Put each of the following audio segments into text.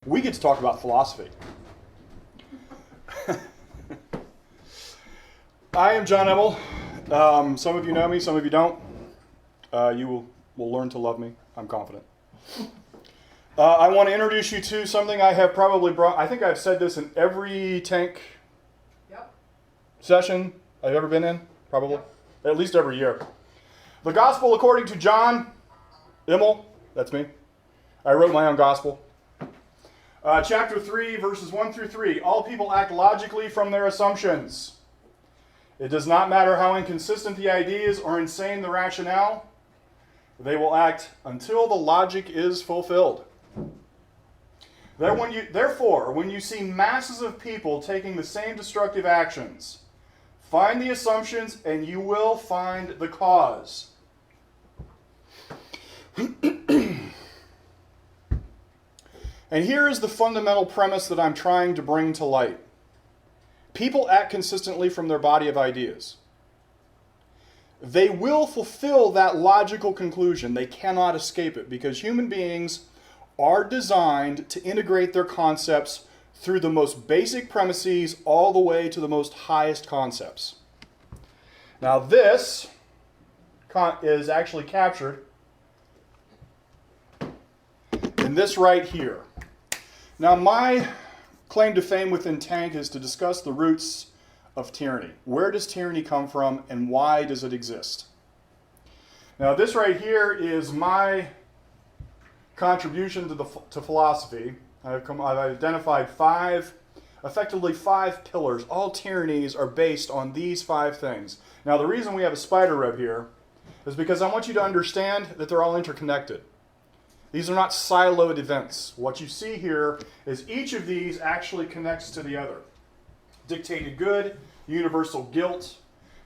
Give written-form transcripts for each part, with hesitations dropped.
we get to talk about philosophy. I am John Immel. Some of you know me, some of you don't. You will learn to love me, I'm confident. I want to introduce you to something I have probably brought. I think I've said this in every TANC session I've ever been in, probably. At least every year. The Gospel according to John Immel, that's me. I wrote my own Gospel. Chapter 3, verses 1 through 3. All people act logically from their assumptions. It does not matter how inconsistent the ideas or insane the rationale. They will act until the logic is fulfilled. Therefore, when you see masses of people taking the same destructive actions, find the assumptions and you will find the cause. And here is the fundamental premise that I'm trying to bring to light. People act consistently from their body of ideas. They will fulfill that logical conclusion. They cannot escape it because human beings are designed to integrate their concepts through the most basic premises all the way to the most highest concepts. Now this is actually captured in this right here. Now my claim to fame within TANC is to discuss the roots of tyranny. Where does tyranny come from and why does it exist? Now this right here is my contribution to philosophy. I've identified effectively five pillars. All tyrannies are based on these five things. Now the reason we have a spider web here is because I want you to understand that they're all interconnected. These are not siloed events. What you see here is each of these actually connects to the other. Dictated good, universal guilt,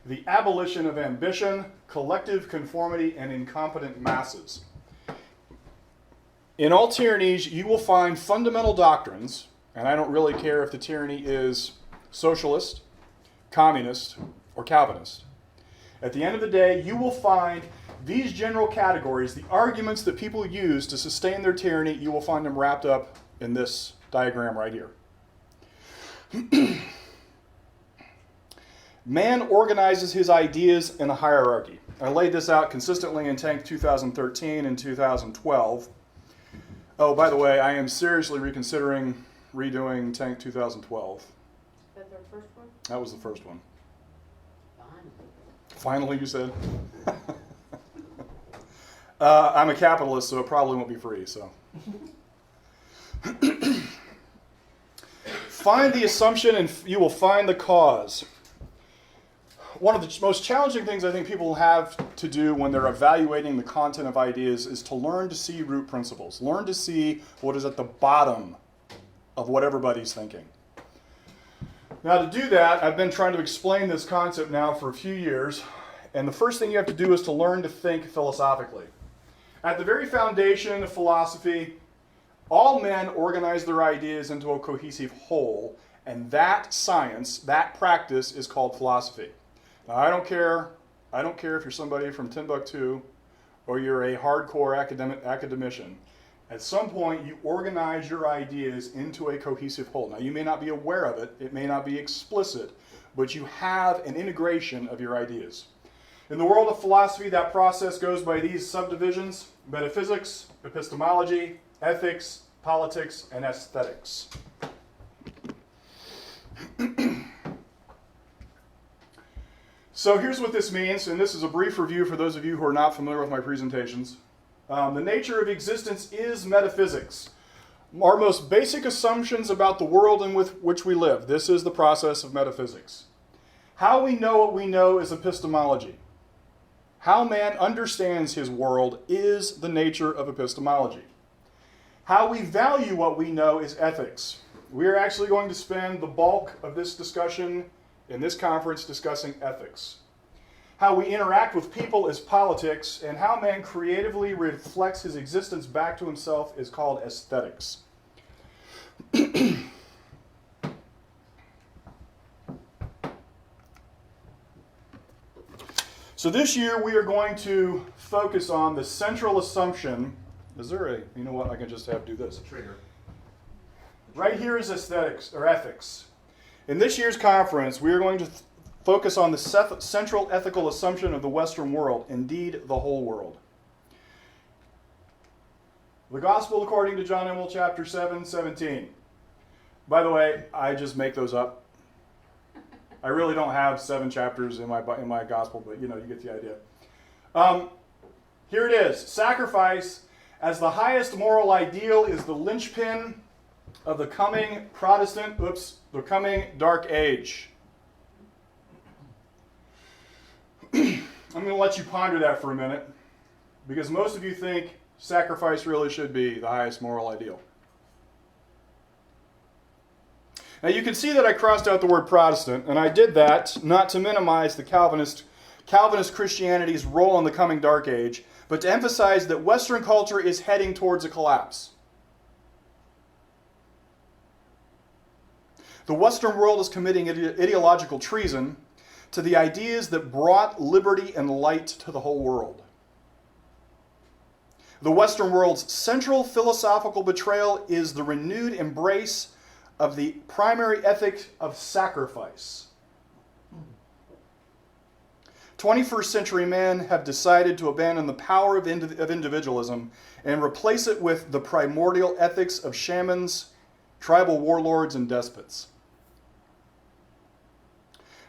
the abolition of ambition, collective conformity, and incompetent masses. In all tyrannies, you will find fundamental doctrines, and I don't really care if the tyranny is socialist, communist, or Calvinist. At the end of the day, you will find these general categories, the arguments that people use to sustain their tyranny, you will find them wrapped up in this diagram right here. Man organizes his ideas in a hierarchy. I laid this out consistently in TANC 2013 and 2012. Oh, by the way, I am seriously reconsidering redoing TANC 2012. Is that their first one? That was the first one. Finally. Finally, you said? I'm a capitalist, so it probably won't be free. So, find the assumption and you will find the cause. One of the most challenging things I think people have to do when they're evaluating the content of ideas is to learn to see root principles. Learn to see what is at the bottom of what everybody's thinking. Now to do that, I've been trying to explain this concept now for a few years. And the first thing you have to do is to learn to think philosophically. At the very foundation of philosophy, all men organize their ideas into a cohesive whole, and that science, that practice is called philosophy. Now, I don't care if you're somebody from Timbuktu or you're a hardcore academician. At some point, you organize your ideas into a cohesive whole. Now, you may not be aware of it, it may not be explicit, but you have an integration of your ideas. In the world of philosophy, that process goes by these subdivisions: metaphysics, epistemology, ethics, politics, and aesthetics. So here's what this means, and this is a brief review for those of you who are not familiar with my presentations. The nature of existence is metaphysics. Our most basic assumptions about the world in which we live. This is the process of metaphysics. How we know what we know is epistemology. How man understands his world is the nature of epistemology. How we value what we know is ethics. We are actually going to spend the bulk of this discussion in this conference discussing ethics. How we interact with people is politics, and how man creatively reflects his existence back to himself is called aesthetics. So this year we are going to focus on the central assumption. Is there a, you know what, I can just have do this. Trigger. Right here is aesthetics or ethics. In this year's conference, we are going to focus on the central ethical assumption of the Western world, indeed the whole world. The Gospel according to John Immel, chapter 7, 17. By the way, I just make those up. I really don't have 7 chapters in my Gospel, but you get the idea. Here it is. Sacrifice as the highest moral ideal is the linchpin of the coming the coming dark age. I'm going to let you ponder that for a minute, because most of you think sacrifice really should be the highest moral ideal. Now you can see that I crossed out the word Protestant, and I did that not to minimize the Calvinist Christianity's role in the coming dark age, but to emphasize that Western culture is heading towards a collapse. The Western world is committing ideological treason to the ideas that brought liberty and light to the whole world. The Western world's central philosophical betrayal is the renewed embrace of the primary ethic of sacrifice. 21st century men have decided to abandon the power of individualism and replace it with the primordial ethics of shamans, tribal warlords, and despots.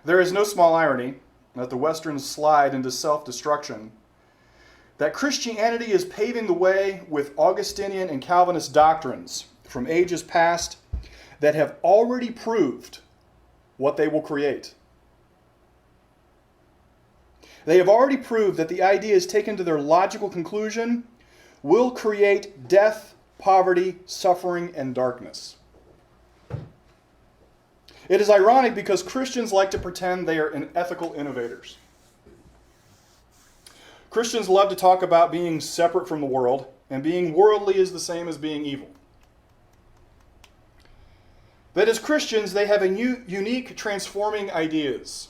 There is no small irony that the Westerns slide into self-destruction, that Christianity is paving the way with Augustinian and Calvinist doctrines from ages past that have already proved what they will create. They have already proved that the ideas taken to their logical conclusion will create death, poverty, suffering, and darkness. It is ironic because Christians like to pretend they are ethical innovators. Christians love to talk about being separate from the world, and being worldly is the same as being evil. But as Christians, they have unique transforming ideas.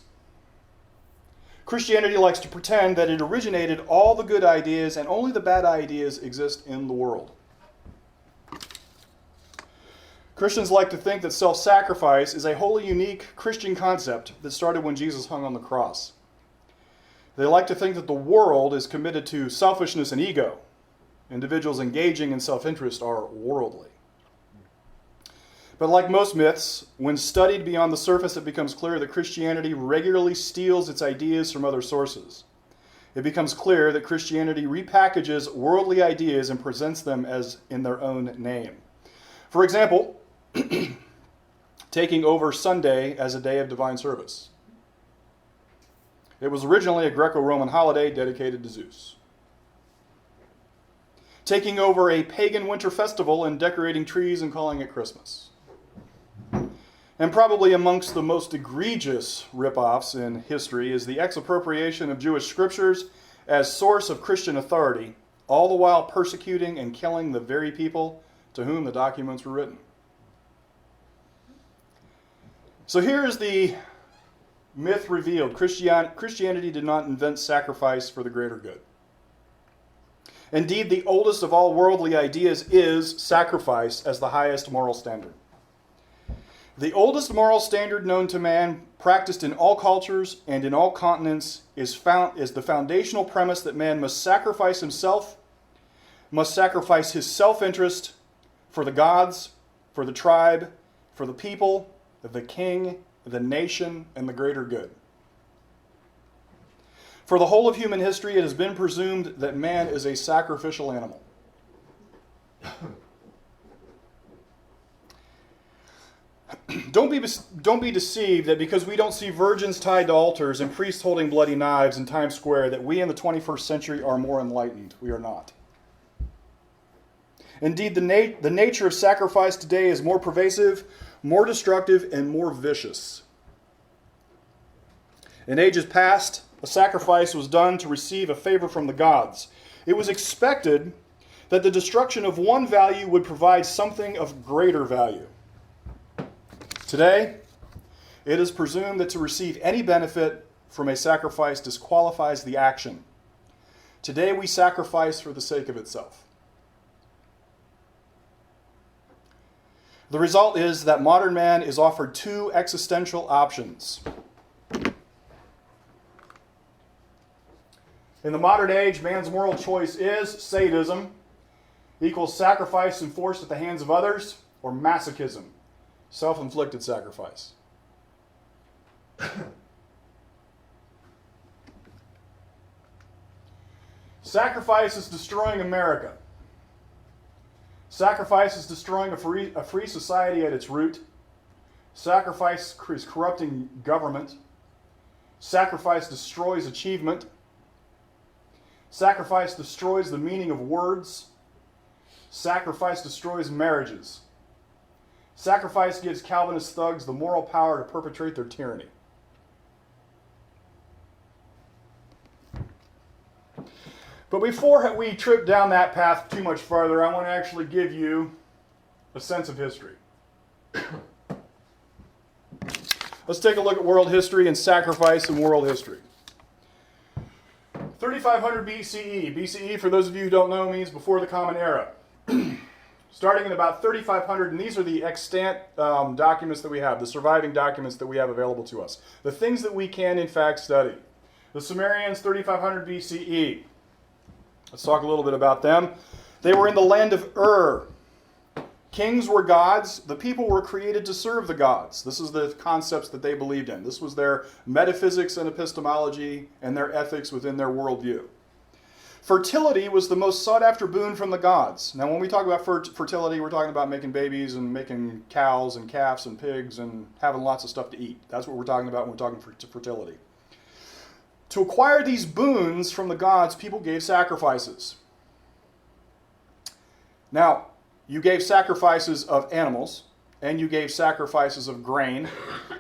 Christianity likes to pretend that it originated all the good ideas and only the bad ideas exist in the world. Christians like to think that self-sacrifice is a wholly unique Christian concept that started when Jesus hung on the cross. They like to think that the world is committed to selfishness and ego. Individuals engaging in self-interest are worldly. But like most myths, when studied beyond the surface, it becomes clear that Christianity regularly steals its ideas from other sources. It becomes clear that Christianity repackages worldly ideas and presents them as in their own name. For example, taking over Sunday as a day of divine service. It was originally a Greco-Roman holiday dedicated to Zeus. Taking over a pagan winter festival and decorating trees and calling it Christmas. And probably amongst the most egregious rip-offs in history is the exappropriation of Jewish scriptures as source of Christian authority, all the while persecuting and killing the very people to whom the documents were written. So here is the myth revealed. Christianity did not invent sacrifice for the greater good. Indeed, the oldest of all worldly ideas is sacrifice as the highest moral standard. The oldest moral standard known to man, practiced in all cultures and in all continents, is the foundational premise that man must sacrifice himself, must sacrifice his self-interest for the gods, for the tribe, for the people, the king, the nation, and the greater good. For the whole of human history, it has been presumed that man is a sacrificial animal. Don't be deceived that because we don't see virgins tied to altars and priests holding bloody knives in Times Square that we in the 21st century are more enlightened. We are not. Indeed, the nature of sacrifice today is more pervasive, more destructive, and more vicious. In ages past, a sacrifice was done to receive a favor from the gods. It was expected that the destruction of one value would provide something of greater value. Today, it is presumed that to receive any benefit from a sacrifice disqualifies the action. Today, we sacrifice for the sake of itself. The result is that modern man is offered two existential options. In the modern age, man's moral choice is sadism, equals sacrifice enforced at the hands of others, or masochism, self-inflicted sacrifice. Sacrifice is destroying America. Sacrifice is destroying a free society at its root. Sacrifice is corrupting government. Sacrifice destroys achievement. Sacrifice destroys the meaning of words. Sacrifice destroys marriages. Sacrifice gives Calvinist thugs the moral power to perpetrate their tyranny. But before we trip down that path too much farther, I want to actually give you a sense of history. Let's take a look at world history and sacrifice in world history. 3500 BCE. BCE, for those of you who don't know, means before the Common Era. Starting in about 3500, and these are the extant documents that we have, the surviving documents that we have available to us. The things that we can, in fact, study. The Sumerians, 3500 BCE. Let's talk a little bit about them. They were in the land of Ur. Kings were gods. The people were created to serve the gods. This is the concepts that they believed in. This was their metaphysics and epistemology and their ethics within their worldview. Fertility was the most sought-after boon from the gods. Now, when we talk about fertility, we're talking about making babies and making cows and calves and pigs and having lots of stuff to eat. That's what we're talking about when we're talking fertility. To acquire these boons from the gods, people gave sacrifices. Now, you gave sacrifices of animals, and you gave sacrifices of grain,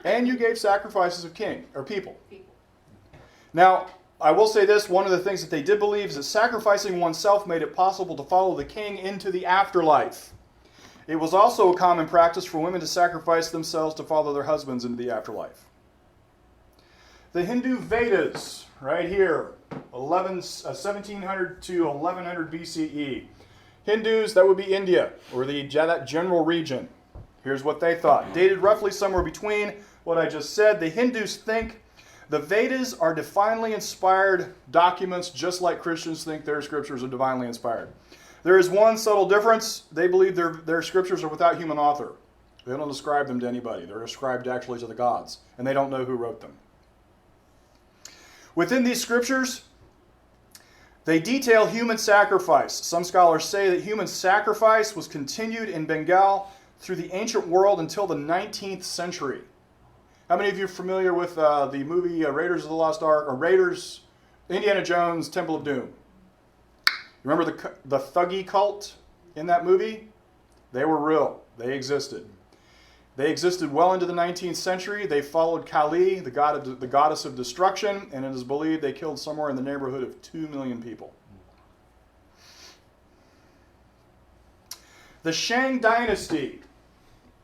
and you gave sacrifices of people. Now, I will say this, one of the things that they did believe is that sacrificing oneself made it possible to follow the king into the afterlife. It was also a common practice for women to sacrifice themselves to follow their husbands into the afterlife. The Hindu Vedas, right here, 1700 to 1100 BCE. Hindus, that would be India, or that general region. Here's what they thought. Dated roughly somewhere between what I just said. The Hindus think the Vedas are divinely inspired documents, just like Christians think their scriptures are divinely inspired. There is one subtle difference. They believe their scriptures are without human author. They don't ascribe them to anybody. They're ascribed actually to the gods, and they don't know who wrote them. Within these scriptures, they detail human sacrifice. Some scholars say that human sacrifice was continued in Bengal through the ancient world until the 19th century. How many of you are familiar with the movie Raiders of the Lost Ark, or Indiana Jones, Temple of Doom? Remember the Thuggee cult in that movie? They were real. They existed. They existed well into the 19th century. They followed Kali, the goddess of destruction, and it is believed they killed somewhere in the neighborhood of 2 million people. The Shang Dynasty.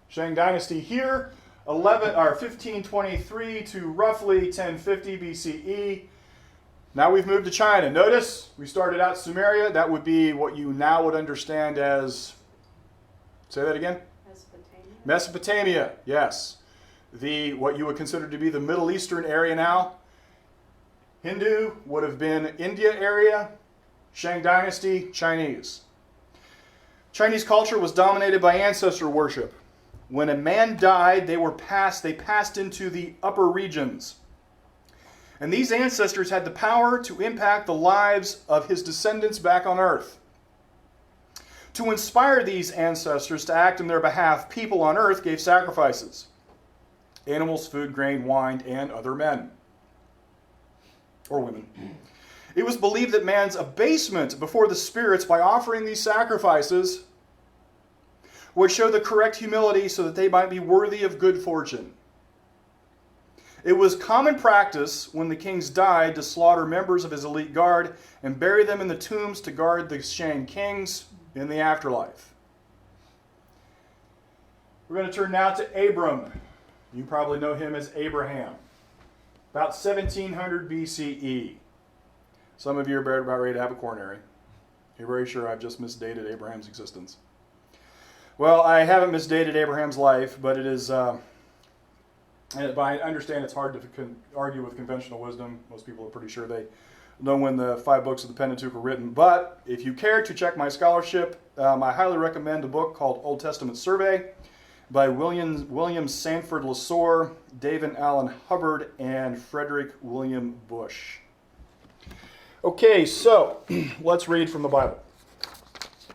Shang Dynasty here, 1523 to roughly 1050 BCE. Now we've moved to China. Notice we started out Sumeria. That would be what you now would understand as, say that again? Mesopotamia, yes. What you would consider to be the Middle Eastern area now. Hindu would have been India area. Shang Dynasty, Chinese. Chinese culture was dominated by ancestor worship. When a man died, they passed into the upper regions. And these ancestors had the power to impact the lives of his descendants back on earth. To inspire these ancestors to act in their behalf, people on earth gave sacrifices. Animals, food, grain, wine, and other men. Or women. It was believed that man's abasement before the spirits by offering these sacrifices would show the correct humility so that they might be worthy of good fortune. It was common practice when the kings died to slaughter members of his elite guard and bury them in the tombs to guard the Shang kings in the afterlife. We're going to turn now to Abram. You probably know him as Abraham. About 1700 BCE. Some of you are about ready to have a coronary. You're very sure I've just misdated Abraham's existence. Well, I haven't misdated Abraham's life, but it is. But I understand it's hard to argue with conventional wisdom. Most people are pretty sure they know when the 5 books of the Pentateuch were written. But if you care to check my scholarship, I highly recommend a book called Old Testament Survey by William Sanford Lasore, David Allen Hubbard, and Frederick William Bush. Okay, so let's read from the Bible.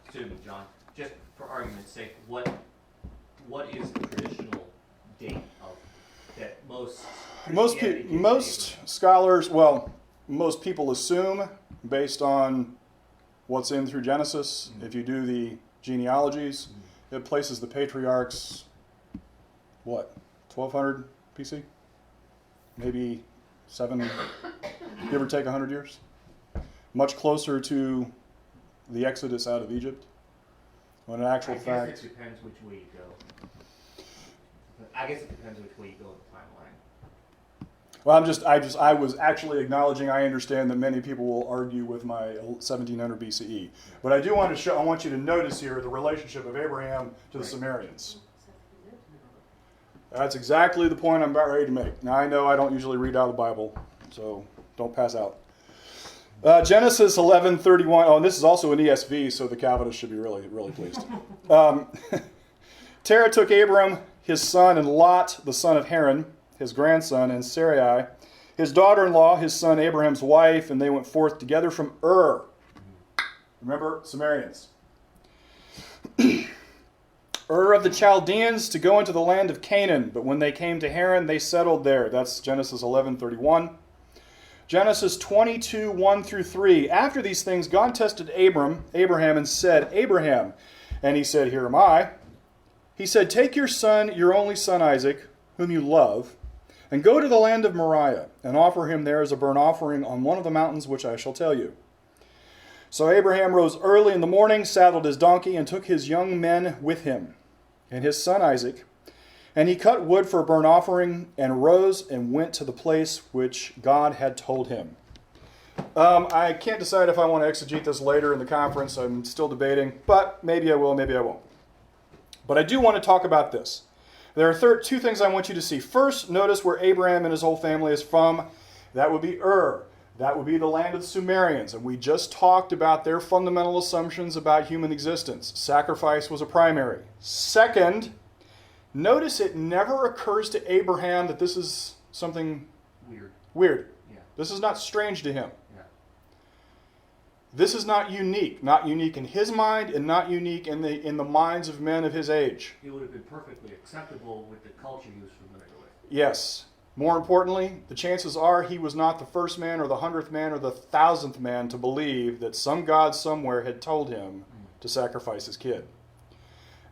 Excuse me, John. Just for argument's sake, what is the traditional date of that Most scholars, well, most people assume based on what's in through Genesis. Mm-hmm. If you do the genealogies, mm-hmm. it places the patriarchs, 1200 BC? Maybe 7, give or take 100 years? Much closer to the Exodus out of Egypt. When in actual fact... I guess it depends which way you go. I guess it depends which way you go in the timeline. Well, I was actually acknowledging I understand that many people will argue with my 1700 BCE. But I do want to I want you to notice here the relationship of Abraham to the Sumerians. That's exactly the point I'm about ready to make. Now, I know I don't usually read out of the Bible, so don't pass out. Genesis 11:31. Oh, and this is also an ESV, so the Calvinists should be really, really pleased. Terah took Abram, his son, and Lot, the son of Haran, his grandson, and Sarai, his daughter-in-law, his son Abraham's wife, and they went forth together from Ur. Remember, Sumerians. Ur of the Chaldeans, to go into the land of Canaan. But when they came to Haran, they settled there. That's Genesis 11:31. Genesis 22, 1 through 3. After these things, God tested Abraham, and said, Abraham. And he said, Here am I. He said, Take your son, your only son Isaac, whom you love, and go to the land of Moriah, and offer him there as a burnt offering on one of the mountains which I shall tell you. So Abraham rose early in the morning, saddled his donkey, and took his young men with him, and his son Isaac. And he cut wood for a burnt offering, and rose and went to the place which God had told him. I can't decide if I want to exegete this later in the conference. I'm still debating, but maybe I will, maybe I won't. But I do want to talk about this. There are 2 things I want you to see. First, notice where Abraham and his whole family is from. That would be Ur. That would be the land of the Sumerians. And we just talked about their fundamental assumptions about human existence. Sacrifice was a primary. Second, notice it never occurs to Abraham that this is something weird. Yeah. This is not strange to him. Yeah. This is not unique in his mind and not unique in the minds of men of his age. It would have been perfectly acceptable with the culture he was familiar with. Yes. More importantly, the chances are he was not the first man or the 100th man or the 1,000th man to believe that some God somewhere had told him to sacrifice his kid.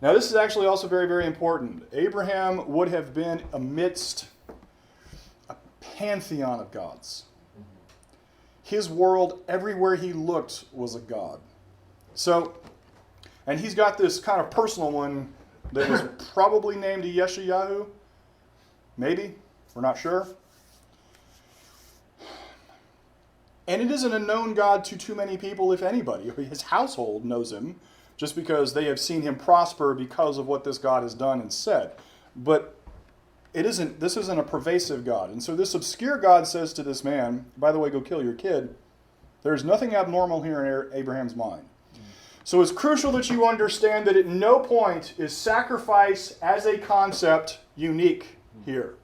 Now, this is actually also very, very important. Abraham would have been amidst a pantheon of gods. His world, everywhere he looked, was a god. So, and he's got this kind of personal one that was probably named Yeshayahu. Maybe. We're not sure. And it isn't a known god to too many people, if anybody. His household knows him, just because they have seen him prosper because of what this God has done and said. But this isn't a pervasive God. And so this obscure God says to this man, by the way, go kill your kid. There's nothing abnormal here in Abraham's mind. So it's crucial that you understand that at no point is sacrifice as a concept unique here.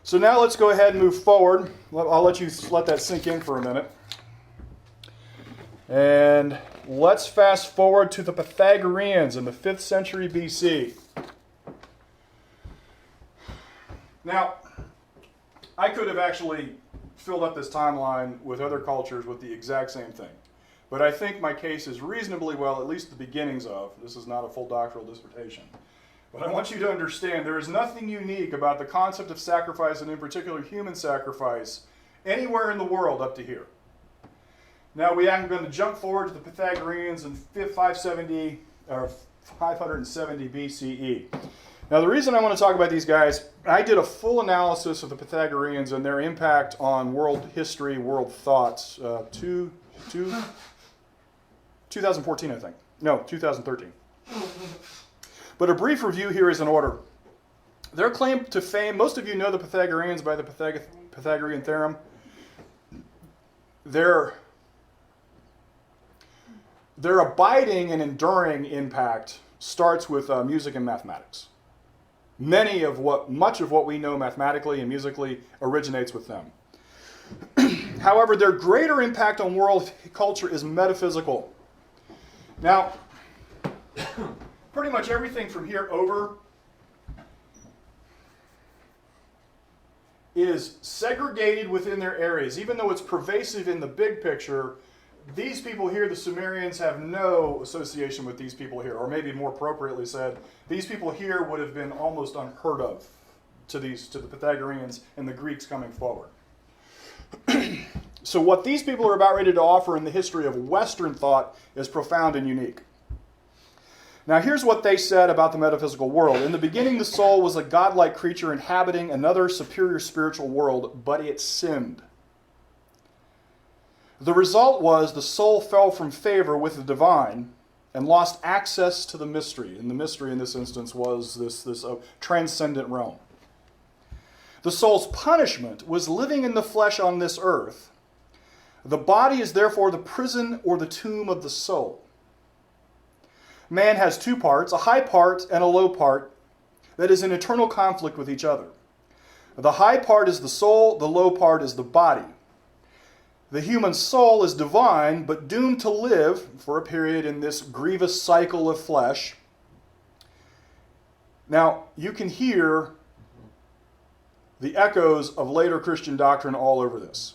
So now let's go ahead and move forward. I'll let you let that sink in for a minute. And let's fast forward to the Pythagoreans in the 5th century BC. Now, I could have actually filled up this timeline with other cultures with the exact same thing. But I think my case is reasonably well, at least the beginnings of. This is not a full doctoral dissertation. But I want you to understand there is nothing unique about the concept of sacrifice, and in particular human sacrifice, anywhere in the world up to here. Now we are going to jump forward to the Pythagoreans in 570 BCE. Now the reason I want to talk about these guys, I did a full analysis of the Pythagoreans and their impact on world history, world thoughts, 2014 I think. No, 2013. But a brief review here is in order. Their claim to fame, most of you know the Pythagoreans by the Pythagorean theorem. Their abiding and enduring impact starts with music and mathematics. Much of what we know mathematically and musically originates with them. However, their greater impact on world culture is metaphysical. Now, pretty much everything from here over is segregated within their areas. Even though it's pervasive in the big picture, these people here, the Sumerians, have no association with these people here. Or maybe more appropriately said, these people here would have been almost unheard of to the Pythagoreans and the Greeks coming forward. So what these people are about ready to offer in the history of Western thought is profound and unique. Now here's what they said about the metaphysical world. In the beginning, the soul was a godlike creature inhabiting another superior spiritual world, but it sinned. The result was the soul fell from favor with the divine and lost access to the mystery. And the mystery in this instance was this transcendent realm. The soul's punishment was living in the flesh on this earth. The body is therefore the prison or the tomb of the soul. Man has two parts, a high part and a low part, that is in eternal conflict with each other. The high part is the soul, the low part is the body. The human soul is divine, but doomed to live for a period in this grievous cycle of flesh. Now, you can hear the echoes of later Christian doctrine all over this.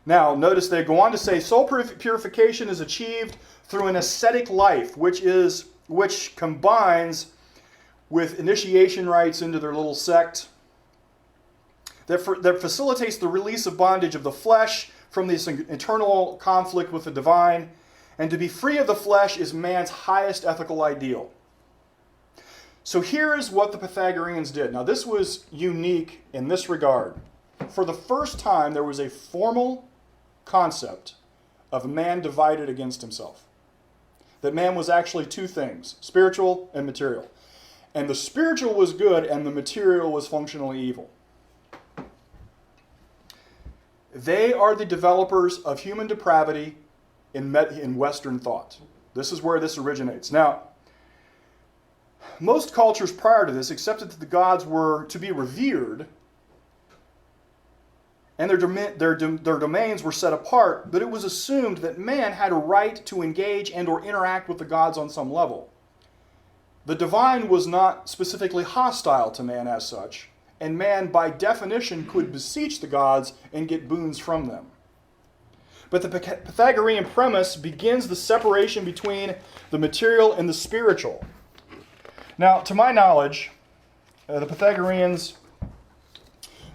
Now, notice they go on to say soul purification is achieved through an ascetic life, which combines with initiation rites into their little sect, that facilitates the release of bondage of the flesh from this eternal conflict with the divine, and to be free of the flesh is man's highest ethical ideal. So here is what the Pythagoreans did. Now this was unique in this regard. For the first time, there was a formal concept of man divided against himself. That man was actually two things, spiritual and material. And the spiritual was good and the material was functionally evil. They are the developers of human depravity in Western thought. This is where this originates. Now, most cultures prior to this accepted that the gods were to be revered and their domains were set apart, but it was assumed that man had a right to engage and or interact with the gods on some level. The divine was not specifically hostile to man as such, and man by definition could beseech the gods and get boons from them. But the Pythagorean premise begins the separation between the material and the spiritual. Now, to my knowledge, the Pythagoreans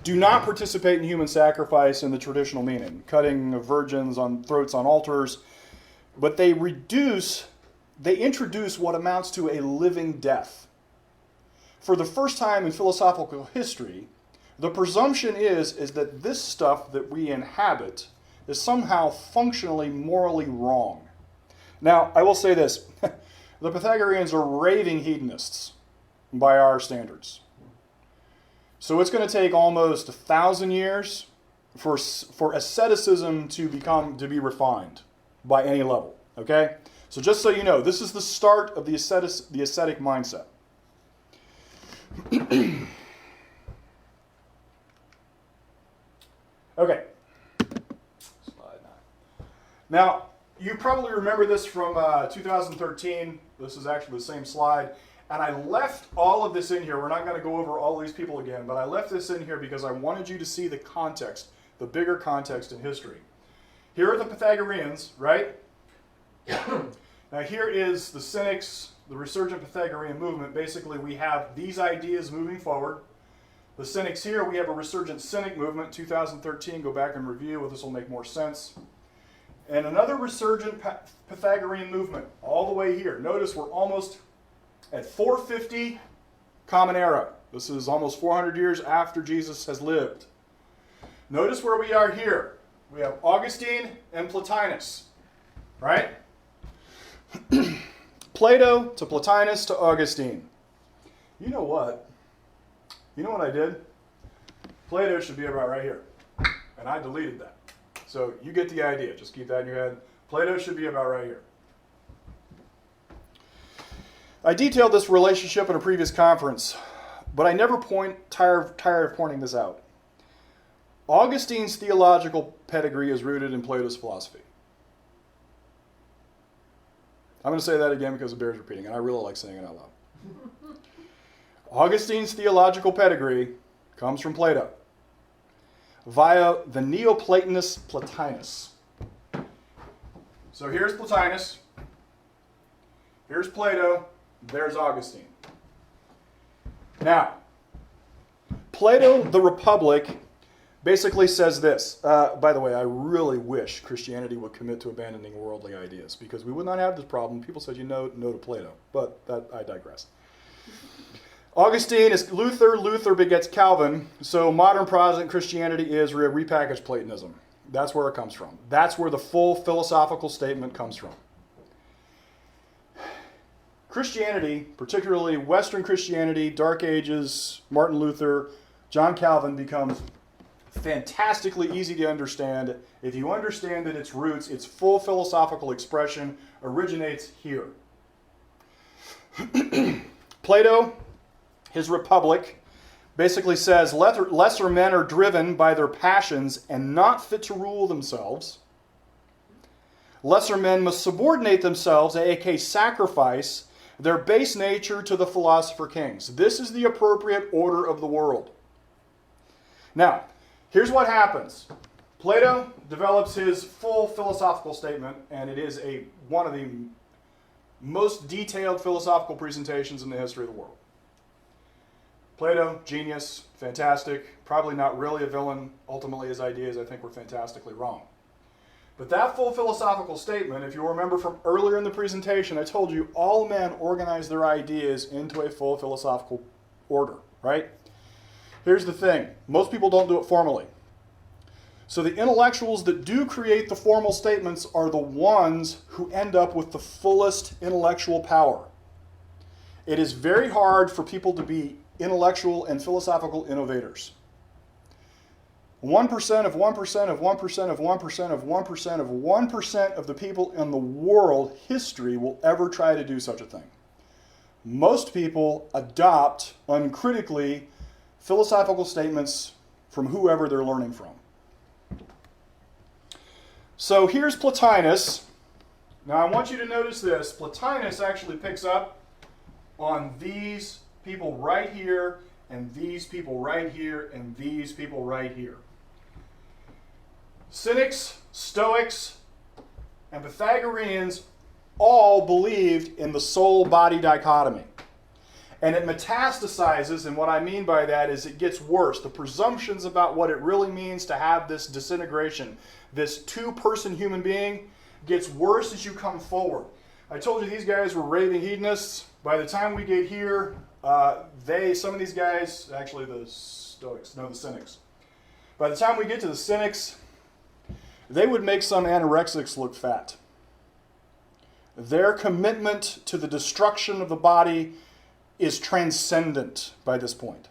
do not participate in human sacrifice in the traditional meaning, cutting of virgins on throats on altars, but they introduce what amounts to a living death. For the first time in philosophical history, the presumption is that this stuff that we inhabit is somehow functionally morally wrong. Now, I will say this. The Pythagoreans are raving hedonists by our standards. So it's going to take almost 1,000 years for asceticism to be refined by any level. Okay? So just so you know, this is the start of the ascetic mindset. Okay. Slide 9. Now, you probably remember this from 2013. This is actually the same slide. And I left all of this in here. We're not going to go over all these people again, but I left this in here because I wanted you to see the context, the bigger context in history. Here are the Pythagoreans, right? Now here is the Cynics, the resurgent Pythagorean movement. Basically, we have these ideas moving forward. The Cynics here, we have a resurgent Cynic movement, 2013. Go back and review. This will make more sense. And another resurgent Pythagorean movement all the way here. Notice we're almost at 450 Common Era. This is almost 400 years after Jesus has lived. Notice where we are here. We have Augustine and Plotinus, right? Plato to Plotinus to Augustine. You know what? You know what I did? Plato should be about right here. And I deleted that. So you get the idea. Just keep that in your head. Plato should be about right here. I detailed this relationship in a previous conference, but I never tired of pointing this out. Augustine's theological pedigree is rooted in Plato's philosophy. I'm going to say that again because it bears repeating, and I really like saying it out loud. Augustine's theological pedigree comes from Plato via the Neoplatonist Plotinus. So here's Plotinus, here's Plato, there's Augustine. Now, Plato, the Republic, basically says this. By the way, I really wish Christianity would commit to abandoning worldly ideas, because we would not have this problem. People said, no to Plato, but I digress. Augustine is Luther. Luther begets Calvin. So modern Protestant Christianity is repackaged Platonism. That's where it comes from. That's where the full philosophical statement comes from. Christianity, particularly Western Christianity, Dark Ages, Martin Luther, John Calvin, becomes fantastically easy to understand if you understand that its roots, its full philosophical expression, originates here. Plato, his Republic, basically says lesser men are driven by their passions and not fit to rule themselves. Lesser men must subordinate themselves, aka sacrifice, their base nature to the philosopher kings. This is the appropriate order of the world. Now, here's what happens. Plato develops his full philosophical statement, and it is one of the most detailed philosophical presentations in the history of the world. Plato, genius, fantastic, probably not really a villain. Ultimately, his ideas, I think, were fantastically wrong. But that full philosophical statement, if you remember from earlier in the presentation, I told you all men organize their ideas into a full philosophical order, right? Here's the thing. Most people don't do it formally. So the intellectuals that do create the formal statements are the ones who end up with the fullest intellectual power. It is very hard for people to be intellectual and philosophical innovators. 1% of 1% of 1% of 1% of 1% of 1% of the people in the world history will ever try to do such a thing. Most people adopt uncritically philosophical statements from whoever they're learning from. So here's Plotinus. Now I want you to notice this. Plotinus actually picks up on these people right here, and these people right here, and these people right here. Cynics, Stoics, and Pythagoreans all believed in the soul-body dichotomy. And it metastasizes, and what I mean by that is it gets worse. The presumptions about what it really means to have this disintegration, this two-person human being, gets worse as you come forward. I told you these guys were raving hedonists. By the time we get here, some of these guys, actually the Stoics, no, the Cynics. By the time we get to the Cynics, they would make some anorexics look fat. Their commitment to the destruction of the body is transcendent by this point.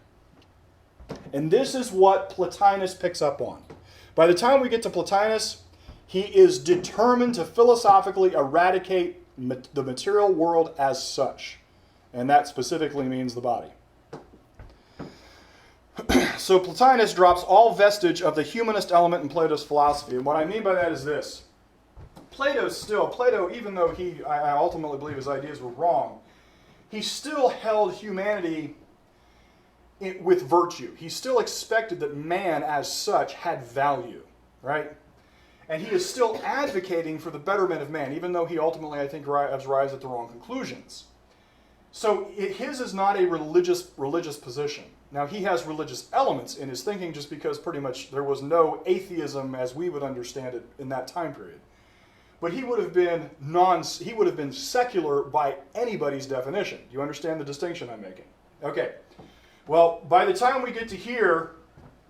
And this is what Plotinus picks up on. By the time we get to Plotinus, he is determined to philosophically eradicate the material world as such. And that specifically means the body. So Plotinus drops all vestige of the humanist element in Plato's philosophy. And what I mean by that is this. Plato, even though I ultimately believe his ideas were wrong, he still held humanity with virtue. He still expected that man as such had value, right? And he is still advocating for the betterment of man, even though he ultimately, I think, arrives at the wrong conclusions. So his is not a religious position. Now, he has religious elements in his thinking just because pretty much there was no atheism as we would understand it in that time period. But he would have been secular by anybody's definition. Do you understand the distinction I'm making? Okay. Well, by the time we get to here,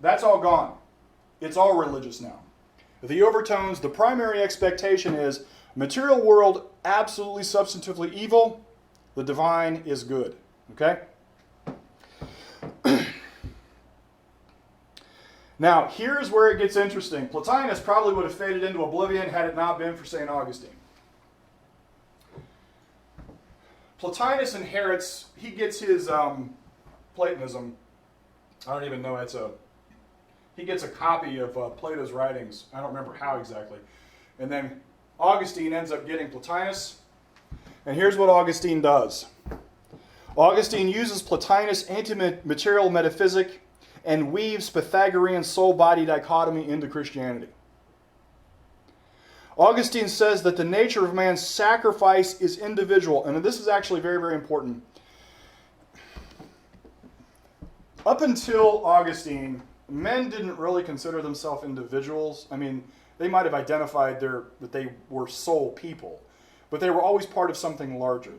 that's all gone. It's all religious now. The overtones, the primary expectation is material world absolutely substantively evil. The divine is good. Okay? Now, here's where it gets interesting. Plotinus probably would have faded into oblivion had it not been for St. Augustine. Plotinus inherits, he gets his Platonism. I don't even know, he gets a copy of Plato's writings. I don't remember how exactly. And then Augustine ends up getting Plotinus. And here's what Augustine does. Augustine uses Plotinus' anti-material metaphysic and weaves Pythagorean soul-body dichotomy into Christianity. Augustine says that the nature of man's sacrifice is individual, and this is actually very, very important. Up until Augustine, men didn't really consider themselves individuals. I mean, they might have identified that they were soul people, but they were always part of something larger.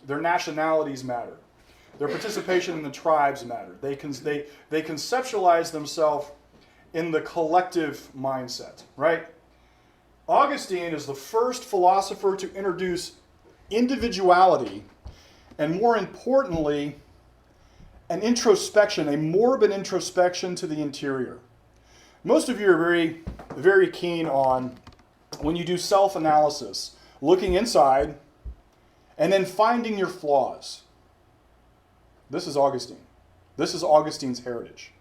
Their nationalities mattered. Their participation in the tribes mattered. They conceptualized themselves in the collective mindset, right? Augustine is the first philosopher to introduce individuality, and more importantly, an introspection, a morbid introspection to the interior. Most of you are very, very keen on, when you do self-analysis, looking inside and then finding your flaws. This is Augustine. This is Augustine's heritage.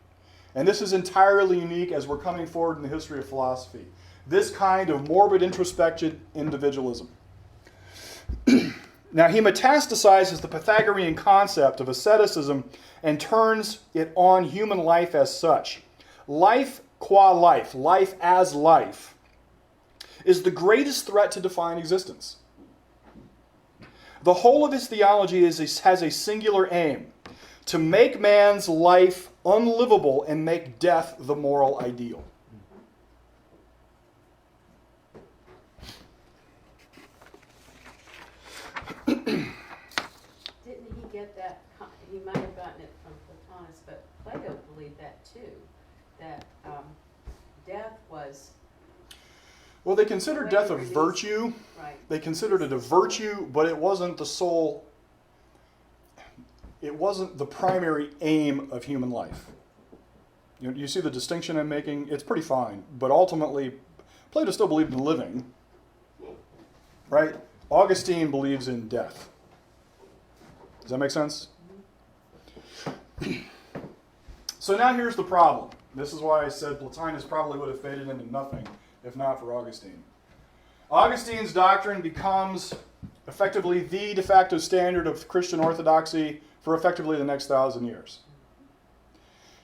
And this is entirely unique as we're coming forward in the history of philosophy. This kind of morbid introspective individualism. Now, he metastasizes the Pythagorean concept of asceticism and turns it on human life as such. Life qua life, life as life, is the greatest threat to divine existence. The whole of his theology has a singular aim: to make man's life unlivable and make death the moral ideal. Didn't he get that? He might have gotten it from Plotinus, but Plato believed that too. That death was. Well, they considered death a virtue. Right. They considered it a virtue, but it wasn't the sole. It wasn't the primary aim of human life. You see the distinction I'm making? It's pretty fine, but ultimately, Plato still believed in living, right? Augustine believes in death. Does that make sense? So now here's the problem. This is why I said Plotinus probably would have faded into nothing if not for Augustine. Augustine's doctrine becomes effectively the de facto standard of Christian orthodoxy for effectively the next 1,000 years.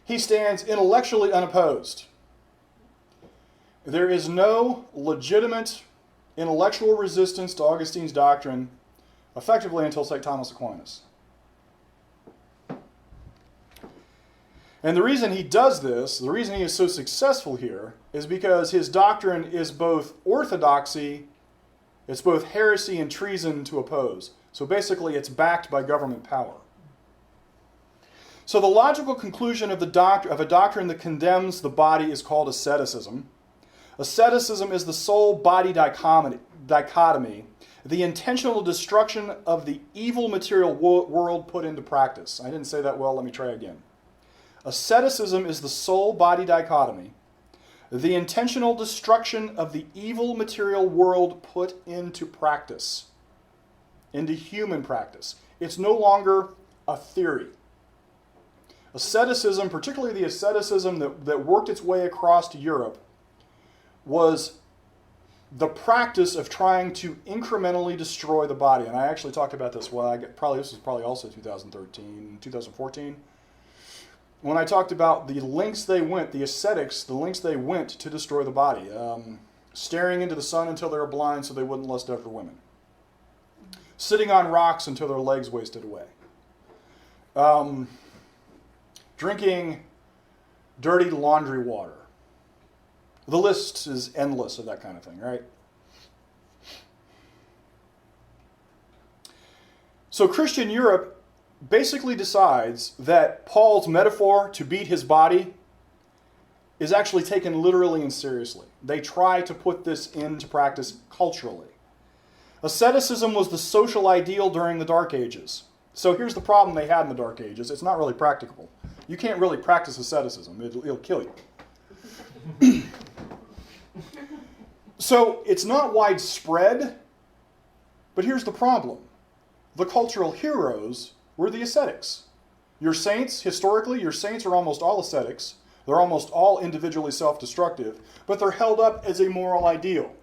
He stands intellectually unopposed. There is no legitimate intellectual resistance to Augustine's doctrine effectively until St. Thomas Aquinas. And the reason he does this, the reason he is so successful here, is because his doctrine is both orthodoxy, it's both heresy and treason to oppose. So basically it's backed by government power. So the logical conclusion of a doctrine that condemns the body is called asceticism. Asceticism is the soul-body dichotomy, the intentional destruction of the evil material world put into practice. I didn't say that well, let me try again. Asceticism is the soul-body dichotomy, the intentional destruction of the evil material world put into practice, into human practice. It's no longer a theory. Asceticism, particularly the asceticism that worked its way across to Europe, was the practice of trying to incrementally destroy the body. And I actually talked about this, this was probably also 2014, when I talked about the lengths they went, the ascetics, the lengths they went to destroy the body. Staring into the sun until they were blind so they wouldn't lust after women. Sitting on rocks until their legs wasted away. Drinking dirty laundry water. The list is endless of that kind of thing, right? So Christian Europe basically decides that Paul's metaphor to beat his body is actually taken literally and seriously. They try to put this into practice culturally. Asceticism was the social ideal during the Dark Ages. So here's the problem they had in the Dark Ages. It's not really practicable. You can't really practice asceticism. It'll kill you. So it's not widespread, but here's the problem. The cultural heroes were the ascetics. Your saints, historically, your saints are almost all ascetics. They're almost all individually self-destructive, but they're held up as a moral ideal.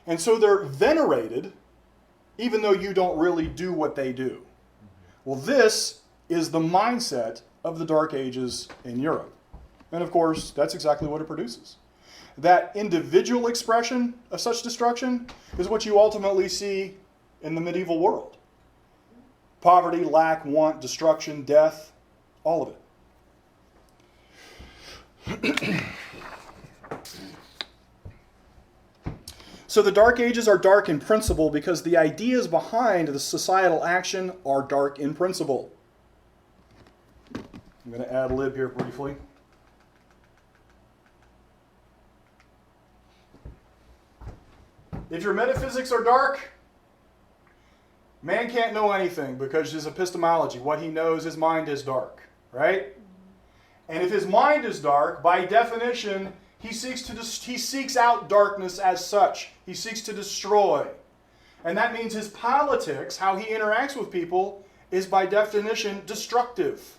And so they're venerated, even though you don't really do what they do. Well, this is the mindset of the Dark Ages in Europe. And of course, that's exactly what it produces. That individual expression of such destruction is what you ultimately see in the medieval world. Poverty, lack, want, destruction, death, all of it. So the Dark Ages are dark in principle because the ideas behind the societal action are dark in principle. I'm going to ad lib here briefly. If your metaphysics are dark, man can't know anything because his epistemology, what he knows, his mind is dark, right? And if his mind is dark, by definition, he seeks out darkness as such. He seeks to destroy. And that means his politics, how he interacts with people, is by definition destructive.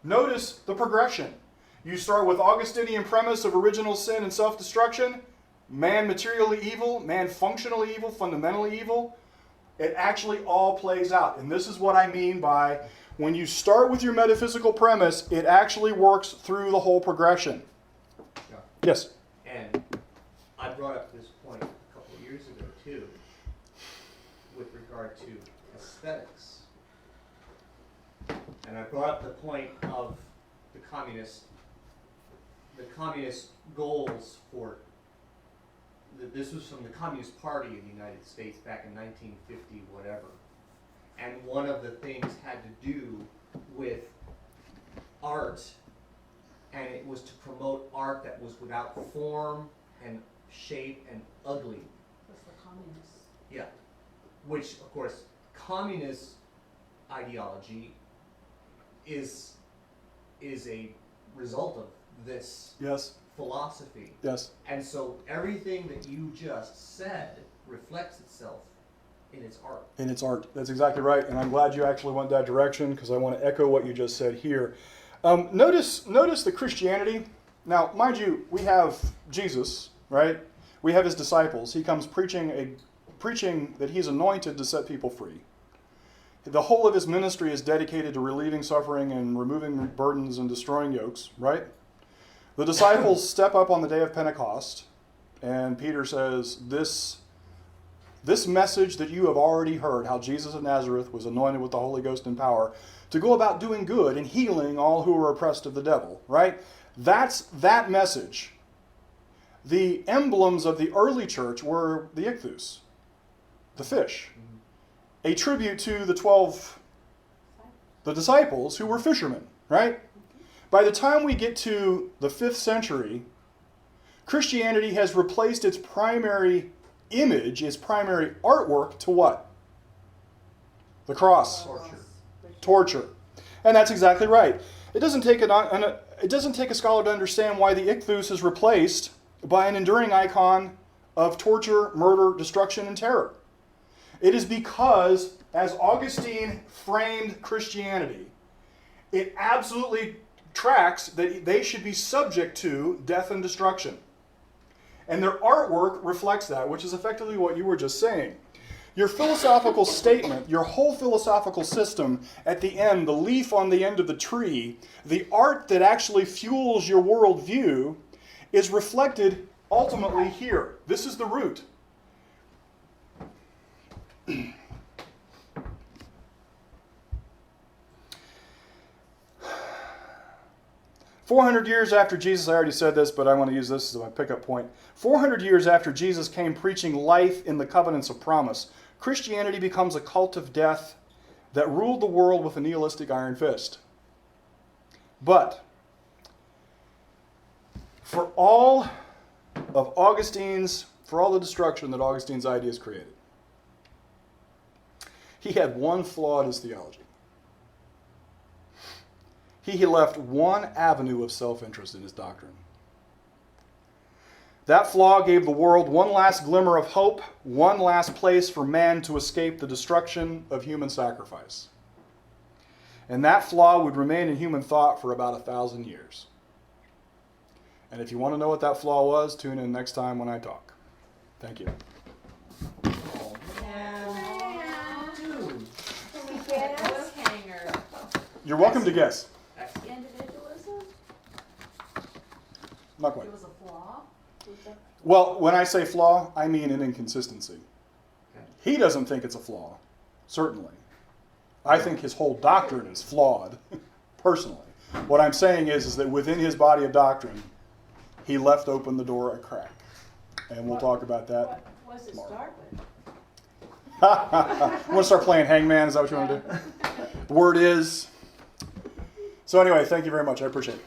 Notice the progression. You start with Augustinian premise of original sin and self-destruction, man materially evil, man functionally evil, fundamentally evil. It actually all plays out. And this is what I mean by when you start with your metaphysical premise, it actually works through the whole progression. Yeah. Yes? And I brought up this point a couple of years ago, too, with regard to aesthetics. And I brought up the point of the communist goals for, this was from the Communist Party in the United States back in 1950, whatever. And one of the things had to do with art, and it was to promote art that was without form and shape and ugly. That's the communists. Yeah. Which, of course, communist ideology is a result of this Yes. philosophy. Yes. And so everything that you just said reflects itself in its art. In its art. That's exactly right. And I'm glad you actually went that direction because I want to echo what you just said here. Notice the Christianity. Now, mind you, we have Jesus, right? We have his disciples. He comes preaching that he's anointed to set people free. The whole of his ministry is dedicated to relieving suffering and removing burdens and destroying yokes, right? The disciples step up on the day of Pentecost, and Peter says, this message that you have already heard, how Jesus of Nazareth was anointed with the Holy Ghost and power, to go about doing good and healing all who are oppressed of the devil, right? That's that message. The emblems of the early church were the ichthus, the fish, a tribute to the disciples who were fishermen, right? By the time we get to the 5th century, Christianity has replaced its primary image, its primary artwork, to what? The cross. Torture. And that's exactly right. It doesn't take a scholar to understand why the ichthus is replaced by an enduring icon of torture, murder, destruction, and terror. It is because, as Augustine framed Christianity, it absolutely tracks that they should be subject to death and destruction. And their artwork reflects that, which is effectively what you were just saying. Your philosophical statement, your whole philosophical system, at the end, the leaf on the end of the tree, the art that actually fuels your worldview, is reflected ultimately here. This is the root. 400 years after Jesus, I already said this, but I want to use this as my pickup point. 400 years after Jesus came preaching life in the covenants of promise, Christianity becomes a cult of death that ruled the world with a nihilistic iron fist. But for all the destruction that Augustine's ideas created, He had one flaw in his theology. He left one avenue of self-interest in his doctrine. That flaw gave the world one last glimmer of hope, one last place for man to escape the destruction of human sacrifice. And that flaw would remain in human thought for about 1,000 years. And if you want to know what that flaw was, tune in next time when I talk. Thank you. Oh, man. Dude. Cliffhanger. You're welcome to guess. Excellent. Individualism? Not quite. It was a flaw? Was that- Well, when I say flaw, I mean an inconsistency. Okay. He doesn't think it's a flaw, certainly. I think his whole doctrine is flawed, personally. What I'm saying is that within his body of doctrine, he left open the door a crack. And we'll talk about that. What was it tomorrow. start with? You want to start playing hangman? Is that what you want to do? The word is. So anyway, thank you very much. I appreciate it.